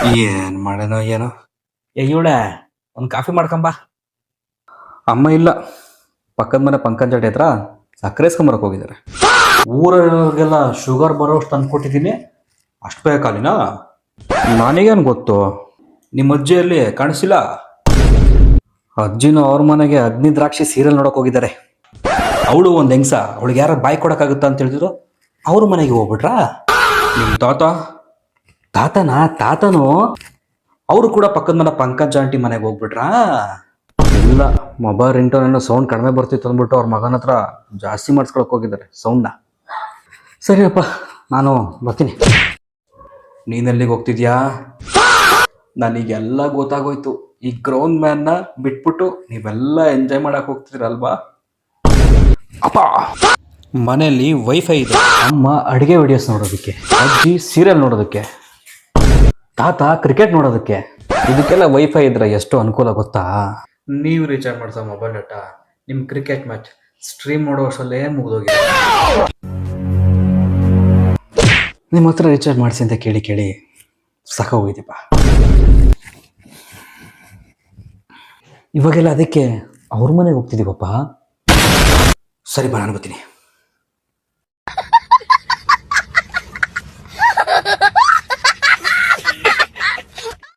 ಏನ್ ಮಾಡೋಣ ಏನೋ. ಇವಳೆ ಒಂದು ಕಾಫಿ ಮಾಡ್ಕೊಂಬ. ಅಮ್ಮ ಇಲ್ಲ, ಪಕ್ಕದ ಮನೆ ಪಂಕಜ್ ಜಡೆ ಹತ್ರ ಸಕ್ಕರೆ ಇಸ್ಕೊಂಬರಕ್ ಹೋಗಿದ್ದಾರೆ. ಊರವ್ರಿಗೆಲ್ಲ ಶುಗರ್ ಬರೋಷ್ಟು ತಂದ್ಕೊಟ್ಟಿದ್ದೀನಿ, ಅಷ್ಟು ಬೇಕಾಲಿನ? ನನಗೇನು ಗೊತ್ತು, ನಿಮ್ಮ ಅಜ್ಜಿಯಲ್ಲಿ ಕಾಣಿಸಿಲ್ಲ? ಅಜ್ಜಿನೂ ಅವ್ರ ಮನೆಗೆ ಅಗ್ನಿ ದ್ರಾಕ್ಷಿ ಸೀರಿಯಲ್ ನೋಡಕ್ ಹೋಗಿದ್ದಾರೆ. ಅವಳು ಒಂದು ಹೆಂಗ್ಸ, ಅವಳಿಗೆ ಯಾರು ಬಾಯಿ ಕೊಡೋಕ್ಕಾಗುತ್ತಾ ಅಂತ ಹೇಳಿದ್ರು, ಅವ್ರ ಮನೆಗೆ ಹೋಗ್ಬಿಟ್ರಾ? ನಿಮ್ಮ ತಾತನು ಅವರು ಕೂಡ ಪಕ್ಕದ ಮನೆ ಪಂಕಜ್ ಆಂಟಿ ಮನೆಗೆ ಹೋಗ್ಬಿಟ್ರಾ? ಇಲ್ಲ, ಮೊಬೈಲ್ ರಿಂಗ್ಟೋನ್ ಸೌಂಡ್ ಕಡಿಮೆ ಬರ್ತಿತ್ತು ಅಂದ್ಬಿಟ್ಟು ಅವ್ರ ಮಗನ ಹತ್ರ ಜಾಸ್ತಿ ಮಾಡಿಸ್ಕೊಳಕ್ ಹೋಗಿದ್ದಾರೆ ಸೌಂಡ್ನ. ಸರಿಯಪ್ಪ, ನಾನು ಬರ್ತೀನಿ. ನೀನೆಲ್ಲಿಗೆ ಹೋಗ್ತಿದ್ಯಾ? ನನಗೆಲ್ಲ ಗೊತ್ತಾಗೋಯ್ತು. ಈ ಗ್ರೌಂಡ್ ಮ್ಯಾನ್ನ ಬಿಟ್ಬಿಟ್ಟು ನೀವೆಲ್ಲ ಎಂಜಾಯ್ ಮಾಡಕ್ ಹೋಗ್ತಿದ್ರಲ್ವಾ? ಅಪ್ಪ, ಮನೆಯಲ್ಲಿ ವೈಫೈ ಇದೆ. ಅಮ್ಮ ಅಡುಗೆ ವಿಡಿಯೋಸ್ ನೋಡೋದಕ್ಕೆ, ಅಜ್ಜಿ ಸೀರಿಯಲ್ ನೋಡೋದಕ್ಕೆ, ತಾತ ಕ್ರಿಕೆಟ್ ನೋಡೋದಕ್ಕೆ. ಇದಕ್ಕೆಲ್ಲ ವೈಫೈ ಇದ್ರೆ ಎಷ್ಟು ಅನುಕೂಲ ಗೊತ್ತಾ? ನೀವು ರೀಚಾರ್ಜ್ ಮಾಡ್ಸೋ ಮೊಬೈಲ್ ಡಾಟಾ ನಿಮ್ಮ ಕ್ರಿಕೆಟ್ ಮ್ಯಾಚ್ ಸ್ಟ್ರೀಮ್ ಮಾಡೋ ವರ್ಷಲ್ಲೇ ಮುಗಿದೋಗಿದೆ. ನಿಮ್ಮ ಹತ್ರ ರೀಚಾರ್ಜ್ ಮಾಡಿಸಿ ಅಂತ ಕೇಳಿ ಕೇಳಿ ಸಾಕಾಗೋಗಿದೆಪ್ಪ. ಇವಾಗೆಲ್ಲ ಅದಕ್ಕೆ ಅವ್ರ ಮನೆಗೆ ಹೋಗ್ತಿದ್ದೀವಪ್ಪ. ಸರಿ ಬಾ, ನಾನು ಬರ್ತೀನಿ.